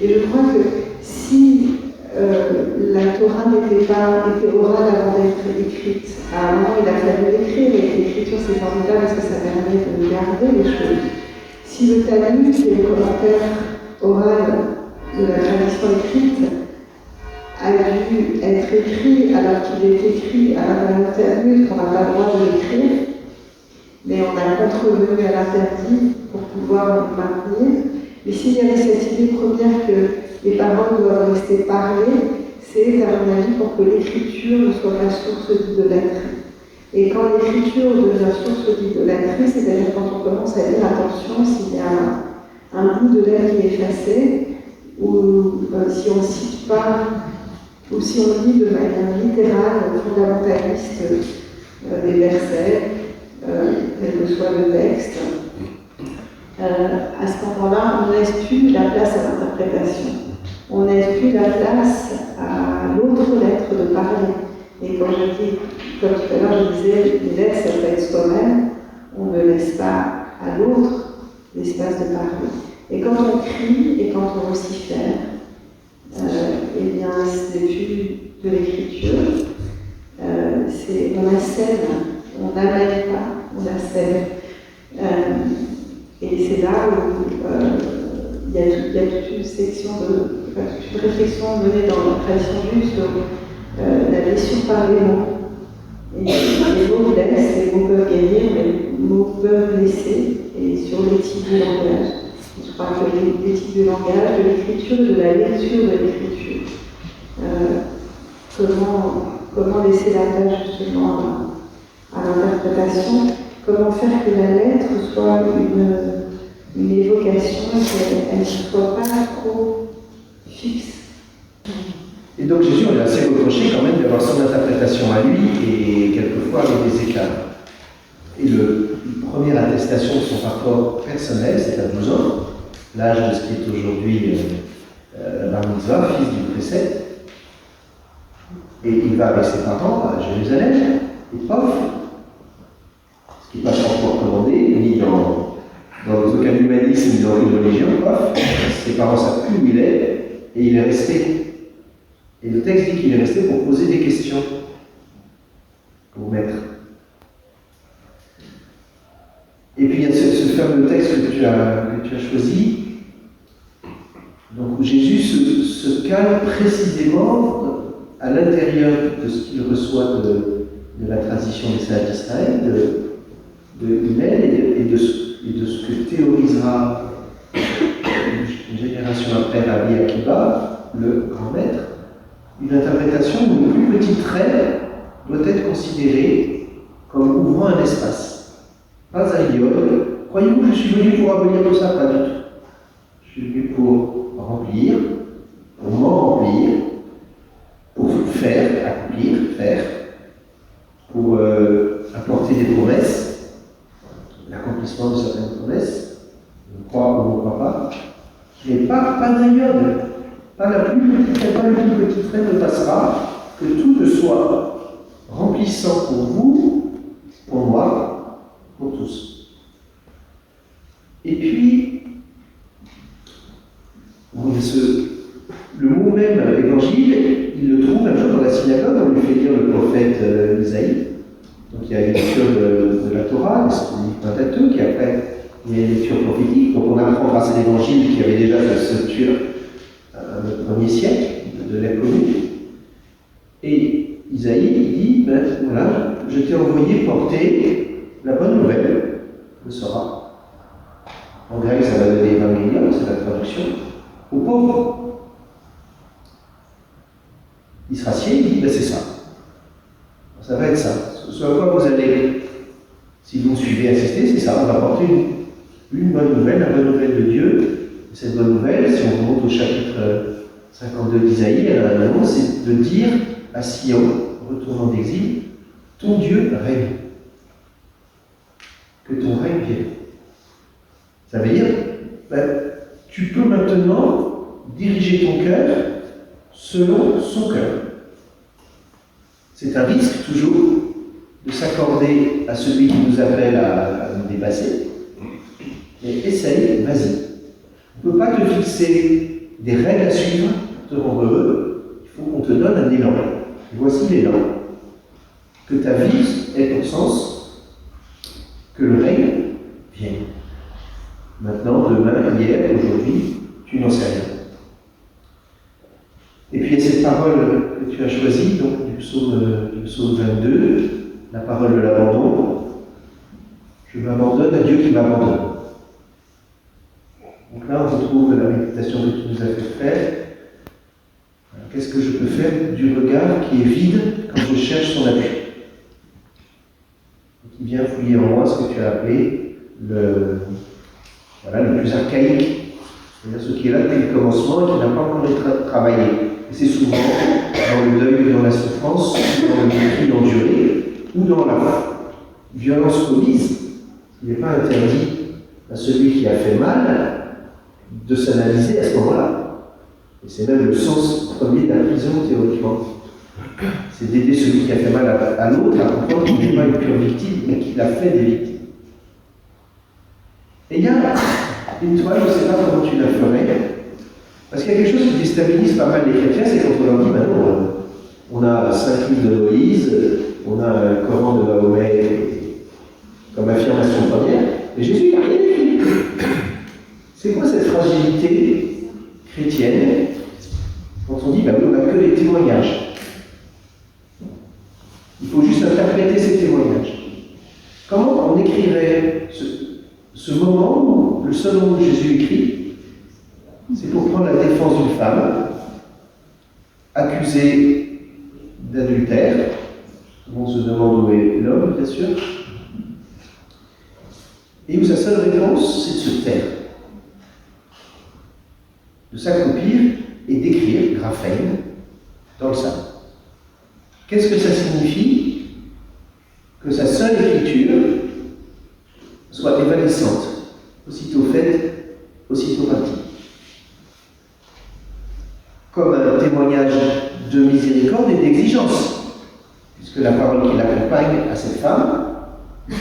Et je crois que si la Torah était orale avant d'être écrite, à un moment il a fallu l'écrire, et l'écriture c'est formidable parce que ça permet de garder les choses. Si le Talmud, qui est le commentaire oral de la tradition écrite, a dû être écrit alors qu'il est écrit à l'intérieur Talmud, qu'on n'a pas le droit de l'écrire, mais on a contrevenu à l'interdit pour pouvoir le maintenir. Mais s'il y avait cette idée première que les paroles doivent rester parlées, c'est, à mon avis, pour que l'écriture ne soit pas source d'idolâtrie. Et quand l'écriture devient source d'idolâtrie, c'est-à-dire quand on commence à dire attention s'il y a un bout de lettre qui est effacé, ou si on ne cite pas, ou si on lit de manière littérale, fondamentaliste des versets, quel que soit le texte, à ce moment-là, on ne laisse plus la place à l'interprétation. On ne laisse plus la place à l'autre lettre de parler. Et quand je dis, comme tout à l'heure, je disais, les lettres, ça peut être soi-même, on ne laisse pas à l'autre l'espace de parler. Et quand on crie et quand on vocifère, eh bien, ce n'est plus de l'écriture, c'est sème, on n'amène pas, on assème. Et c'est là où il y a toute une section toute une réflexion menée dans la tradition juive sur la blessure par les mots. Et les mots blessent, les mots peuvent guérir, mais les mots peuvent blesser, et sur l'éthique du langage. Je crois que l'éthique du langage, de l'écriture, de la lecture de l'écriture. Comment laisser la place justement à l'interprétation, comment faire que la lettre soit une évocation et qu'elle ne soit pas trop fixe. Et donc Jésus, on est assez reproché quand même d'avoir son interprétation à lui et quelquefois avec des écarts. Et la première attestation de son rapport personnel, c'est à 12 ans, l'âge de ce qui est aujourd'hui Bar Mitzvah, fils du précepte. Et il va avec ses parents à Jérusalem, et paf, ce qui n'est pas encore recommandé, ni dans aucun humanisme, ni dans une religion, paf, ses parents ne savent plus où il est, et il est resté. Et le texte dit qu'il est resté pour poser des questions au maître. Et puis il y a ce fameux texte que tu as choisi, donc où Jésus se cale précisément à l'intérieur de ce qu'il reçoit de la tradition des sages d'Israël, de Hillel et de ce que théorisera une génération après Rabbi Akiva, le grand maître, une interprétation où le plus petit trait doit être considéré comme ouvrant un espace. Pas un iode. Croyez-vous que je suis venu pour abolir tout ça? Pas du tout. Je suis venu pour remplir, pour m'en remplir, pour faire, accomplir, faire, pour apporter des promesses, l'accomplissement de certaines promesses, on croit ou on ne croit pas, mais pas d'un iode. Pas le plus petit trait ne passera, que tout ne soit remplissant pour vous, pour moi, pour tous. Et puis, le mot même évangile, il le trouve un jour dans la synagogue, on lui fait lire le prophète Isaïe. Donc il y a une lecture de la Torah, c'est le livre Pentateuque, et après il y a une lecture prophétique. Donc on apprend grâce à l'évangile qui avait déjà cette structure le 1er siècle de l'ère commune. Et Isaïe, il dit, voilà, je t'ai envoyé porter la bonne nouvelle, le Sora. En grec, ça va donner évangélion, c'est la traduction, aux pauvres. Il se rassied, il dit, c'est ça. Ça va être ça. Ce à quoi vous allez, si vous me suivez, assister, c'est ça. On va porter une bonne nouvelle, la bonne nouvelle de Dieu. Et cette bonne nouvelle, si on remonte au chapitre 52 d'Isaïe, elle a un annonce, c'est de dire à Sion, retournant d'exil, ton Dieu règne. Que ton règne vienne. Ça veut dire, tu peux maintenant diriger ton cœur selon son cœur. C'est un risque toujours de s'accorder à celui qui nous appelle à nous dépasser. Mais essaye, vas-y. On ne peut pas te fixer des règles à suivre pour te rendre heureux. Il faut qu'on te donne un élan. Et voici l'élan. Que ta vie ait pour sens, que le règne vienne. Maintenant, demain, hier, aujourd'hui, tu n'en sais rien. Et puis il y a cette parole que tu as choisie, donc du psaume 22, la parole de l'abandon. Je m'abandonne à Dieu qui m'abandonne. Donc là, on retrouve la méditation que tu nous as fait faire. Qu'est-ce que je peux faire du regard qui est vide quand je cherche son appui? Qui vient fouiller en moi ce que tu as appelé le plus archaïque, c'est-à-dire ce qui est là depuis le commencement et qui n'a pas encore été travaillé. Et c'est souvent dans le deuil, dans la souffrance, dans le mépris enduré, ou dans la violence commise. Il n'est pas interdit à celui qui a fait mal de s'analyser à ce moment-là. Et c'est même le sens premier de la prison, théoriquement. C'est d'aider celui qui a fait mal à l'autre à comprendre qu'il n'est pas une pure victime, mais qu'il a fait des victimes. Et il y a une toile, je ne sais pas comment tu la ferais, parce qu'il y a quelque chose qui déstabilise pas mal les chrétiens, c'est quand on leur dit, On a 5 livres de Moïse, on a un Coran de Mahomet comme affirmation première, et Jésus n'a rien écrit. C'est quoi cette fragilité chrétienne quand on dit bah oui, on n'a que les témoignages? Il faut juste interpréter ces témoignages. Comment on écrirait ce moment où le seul moment où Jésus écrit, c'est pour prendre la défense d'une femme accusée d'adultère? On se demande où est l'homme, bien sûr. Et où sa seule réponse, c'est de se taire, de s'accroupir et d'écrire grapheine dans le sable. Qu'est-ce que ça signifie? Que sa seule écriture soit évanescente, aussitôt faite, aussitôt partie. Comme un témoignage de miséricorde et d'exigence, puisque la parole qui l'accompagne à cette femme,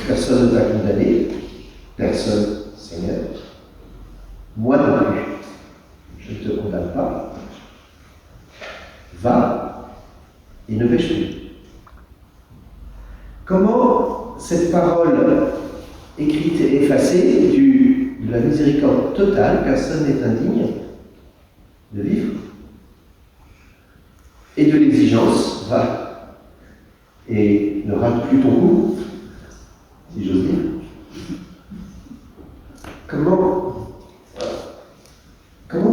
personne ne t'a condamné, personne, Seigneur, moi non plus, je ne te condamne pas, va et ne pêche plus. Comment cette parole écrite et effacée de la miséricorde totale, personne n'est indigne de vivre, et de l'exigence, va et ne rate plus ton coup, si j'ose dire. Comment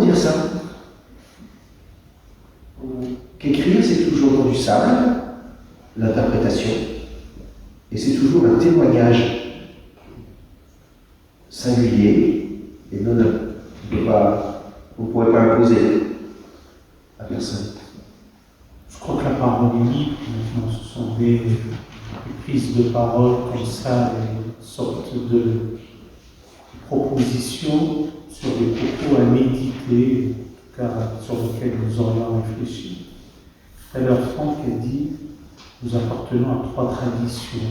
dire ça? Qu'écrire, c'est toujours dans du sable, l'interprétation, et c'est toujours un témoignage singulier et non, on ne pourrait pas imposer à personne. Je crois que la parole est libre, maintenant ce sont des prises de parole comme ça, une sorte de propositions sur des propos à méditer, sur lesquels nous aurions réfléchi. Tout à l'heure, Franck a dit nous appartenons à 3 traditions.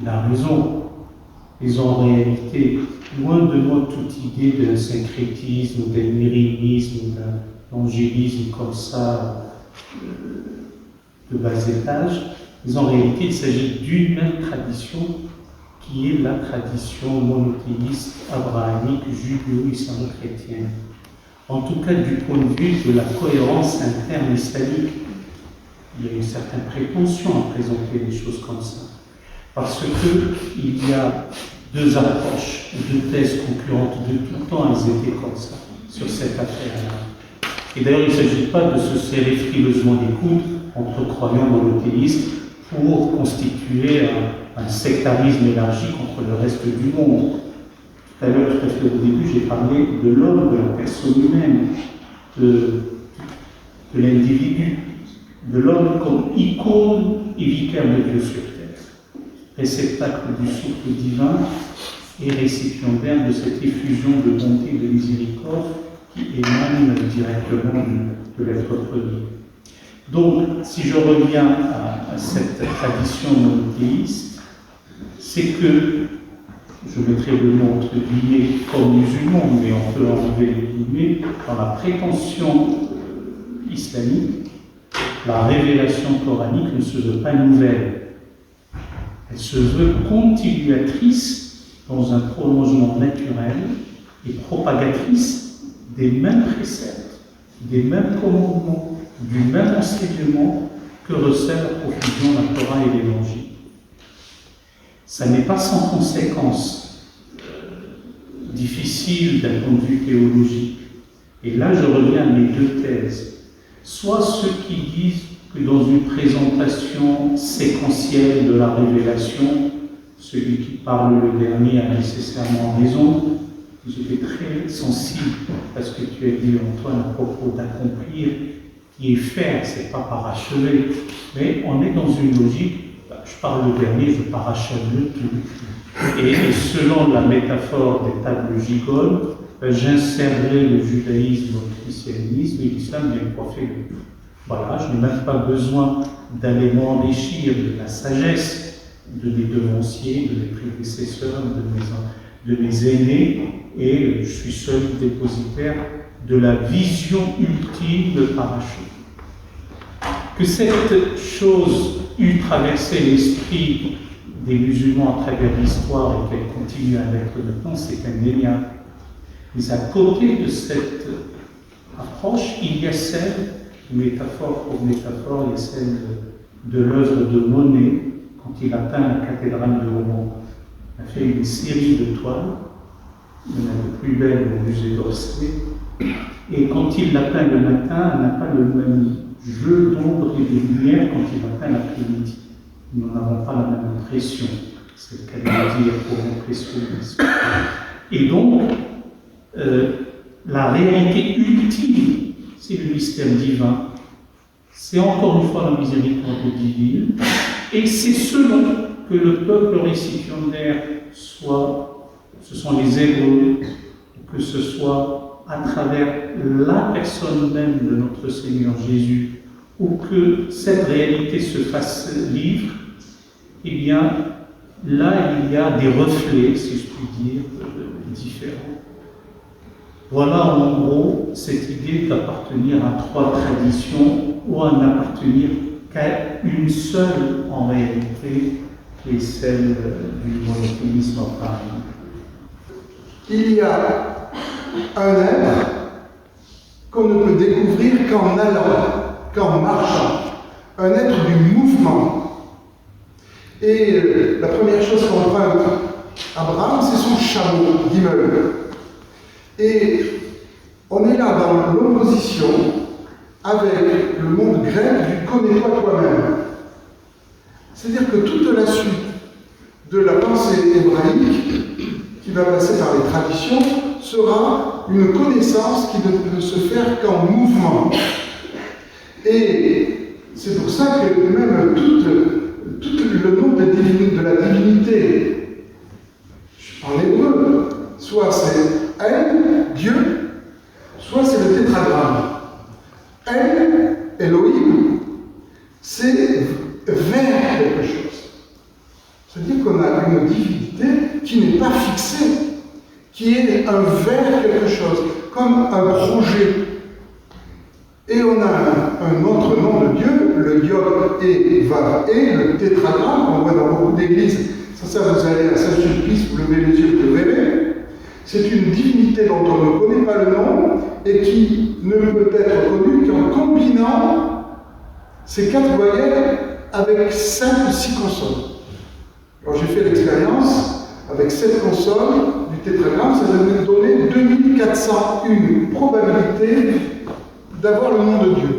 Il a raison. Mais en réalité, loin de moi toute idée d'un syncrétisme, d'un mérinisme, d'un angélisme comme ça, de bas étage, mais en réalité, il s'agit d'une même tradition qui est la tradition monothéiste, abrahamique, judéo-islamo-chrétienne. En tout cas, du point de vue de la cohérence interne islamique, il y a une certaine prétention à présenter les choses comme ça. Parce qu'il y a 2 approches, 2 thèses concurrentes de tout temps, elles étaient comme ça, sur cette affaire-là. Et d'ailleurs, il ne s'agit pas de se serrer frileusement les coudes entre croyants monothéistes pour constituer un sectarisme élargi contre le reste du monde. Tout à l'heure, tout à fait au début, j'ai parlé de l'homme, de la personne humaine, de l'individu, de l'homme comme icône et vicaire de Dieu sur terre, réceptacle du souffle divin et récipiendaire de cette effusion de bonté et de miséricorde qui émane directement de l'être premier. Donc, si je reviens à cette tradition monothéiste, c'est que, je mettrai le mot entre guillemets comme musulman, mais on peut enlever les guillemets, dans la prétention islamique, la révélation coranique ne se veut pas nouvelle. Elle se veut continuatrice dans un prolongement naturel et propagatrice des mêmes préceptes, des mêmes commandements, du même enseignement que recèle à profusion la Torah et l'Évangile. Ça n'est pas sans conséquences difficiles d'un point de vue théologique. Et là, je reviens à mes 2 thèses. Soit ceux qui disent que dans une présentation séquentielle de la révélation, celui qui parle le dernier a nécessairement raison. J'étais très sensible à ce que tu as dit, Antoine, à propos d'accomplir, qui est faire, c'est pas parachever. Mais on est dans une logique, je parle le dernier, je parachève le tout. Et selon la métaphore des tables gigoles, j'insérerai le judaïsme au christianisme et l'islam vient coiffer le tout. Voilà, je n'ai même pas besoin d'aller m'enrichir de la sagesse de mes devanciers, de mes prédécesseurs, de mes aînés, et je suis seul dépositaire de la vision ultime de parachute. Que cette chose eût traversé l'esprit des musulmans à travers l'histoire et qu'elle continue à l'être maintenant, c'est indéniable. Mais à côté de cette approche, il y a celle, métaphore pour métaphore, il y a celle de l'œuvre de Monet, quand il a peint la cathédrale de Rouen. Il a fait une série de toiles, il y en a de plus belles au musée d'Orsay, et quand il la peint le matin, elle n'a pas le même jeu d'ombre et de lumière quand il la peint l'après-midi. Nous n'avons pas la même impression, c'est le cas de dire pour l'impressionnisme. Et donc, la réalité ultime, c'est le mystère divin. C'est encore une fois la miséricorde divine, et c'est selon que le peuple récipiendaire soit, ce sont les Hébreux, que ce soit à travers la personne même de notre Seigneur Jésus, ou que cette réalité se fasse vivre, eh bien, là, il y a des reflets, si je puis dire, différents. Voilà en gros cette idée d'appartenir à trois traditions ou à n'appartenir qu'à une seule en réalité, qui est celle du monothéisme abrahamique. Il y a un être qu'on ne peut découvrir qu'en allant, qu'en marchant, un être du mouvement. Et la première chose qu'emprunte Abraham, c'est son chameau d'immeuble. Et on est là dans l'opposition avec le monde grec du connais-toi toi-même. C'est-à-dire que toute la suite de la pensée hébraïque, qui va passer par les traditions, sera une connaissance qui ne peut se faire qu'en mouvement. Et c'est pour ça que même tout le nom de la divinité, en hébreu, soit c'est El, Dieu, soit c'est le tétragramme. El, Elohim, c'est vers quelque chose. C'est-à-dire qu'on a une divinité qui n'est pas fixée, qui est un vers quelque chose, comme un projet. Et on a un autre nom de Dieu, le Yod et Vav et le tétragramme, on voit dans beaucoup d'églises. Ça vous allez à Saint-Sulpice, vous levez les yeux, vous le verrez. C'est une divinité dont on ne connaît pas le nom et qui ne peut être connue qu'en combinant ces 4 voyelles avec 5 ou 6 consonnes. Alors j'ai fait l'expérience avec 7 consonnes du tétragramme, ça va nous donner 2401 probabilités d'avoir le nom de Dieu.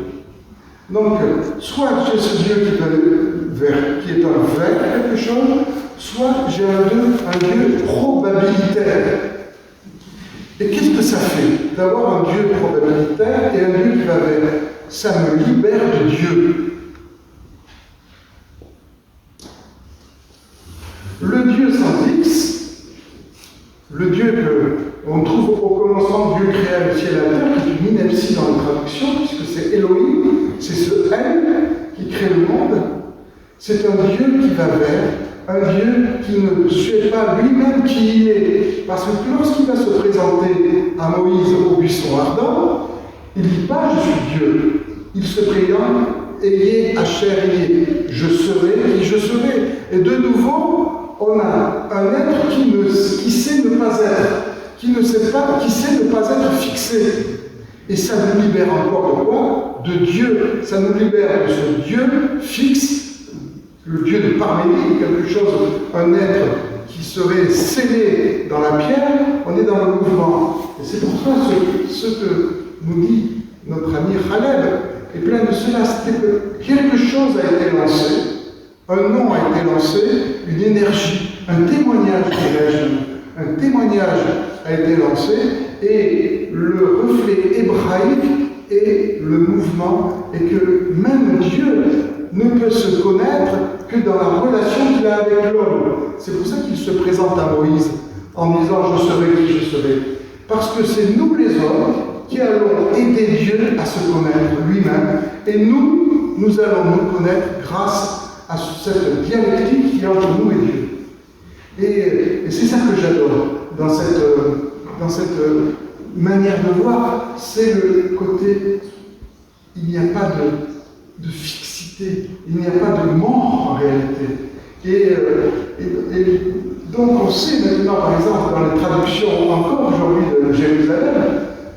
Donc, soit j'ai ce Dieu qui est un vers quelque chose, soit j'ai un Dieu probabilitaire. Et qu'est-ce que ça fait d'avoir un Dieu probabilitaire et un Dieu qui va vers? Ça me libère de Dieu. Le Dieu sans X, le Dieu qu'on trouve au commencement, Dieu créa le ciel et la terre, qui est une ineptie dans la traduction, puisque c'est Elohim, c'est ce Elle qui crée le monde. C'est un Dieu qui va vers, un Dieu qui ne sait pas lui-même qui il est. Parce que lorsqu'il va se présenter à Moïse au buisson ardent, il ne dit pas « je suis Dieu ». Il se présente « ayez Hacher, ayez, je serai et je serai ». Et de nouveau, on a un être qui sait ne pas être, qui sait ne pas être fixé. Et ça nous libère encore de quoi? De Dieu. Ça nous libère de ce Dieu fixe, le Dieu de Parménide, quelque chose, un être qui serait scellé dans la pierre. On est dans le mouvement. Et c'est pour ça ce que nous dit notre ami Khaled est plein de cela. C'était que quelque chose a été lancé. Un nom a été lancé, une énergie, un témoignage, un témoignage a été lancé, et le reflet hébraïque est le mouvement, et que même Dieu ne peut se connaître que dans la relation qu'il a avec l'homme. C'est pour ça qu'il se présente à Moïse en disant « je serai qui je serai ». Parce que c'est nous les hommes qui allons aider Dieu à se connaître lui-même, et nous allons nous connaître grâce à cette dialectique qui est entre nous et Dieu. Et c'est ça que j'adore dans cette manière de voir, c'est le côté, il n'y a pas de fixe. ressuscité. Il n'y a pas de mort en réalité. Et donc on sait maintenant, par exemple, dans les traductions encore aujourd'hui de Jérusalem,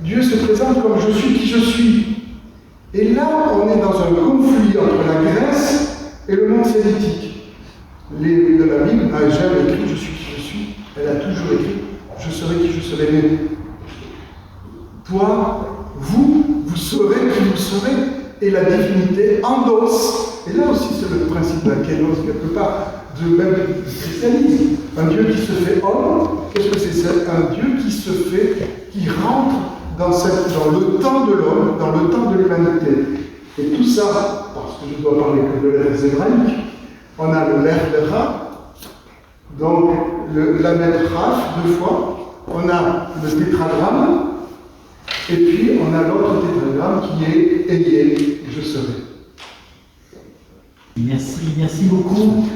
Dieu se présente comme je suis qui je suis. Et là, on est dans un conflit entre la Grèce et le monde sémitique. De la Bible n'a jamais écrit je suis qui je suis. Elle a toujours écrit je serai qui je serai né. Toi, vous serez qui vous serez. Et la divinité endosse. Et là aussi, c'est le principe de la kénos, quelque part, même du christianisme. Un Dieu qui se fait homme, qu'est-ce que c'est? C'est un Dieu qui se fait, qui rentre dans le temps de l'homme, dans le temps de l'humanité. Et tout ça, parce que je dois parler que de lettres hébraïques, on a le Lech-Lecha, donc la lettre Raf, 2 fois, on a le tétragramme, et puis on a l'autre tétragramme qui est Ayez, je serai. Merci beaucoup.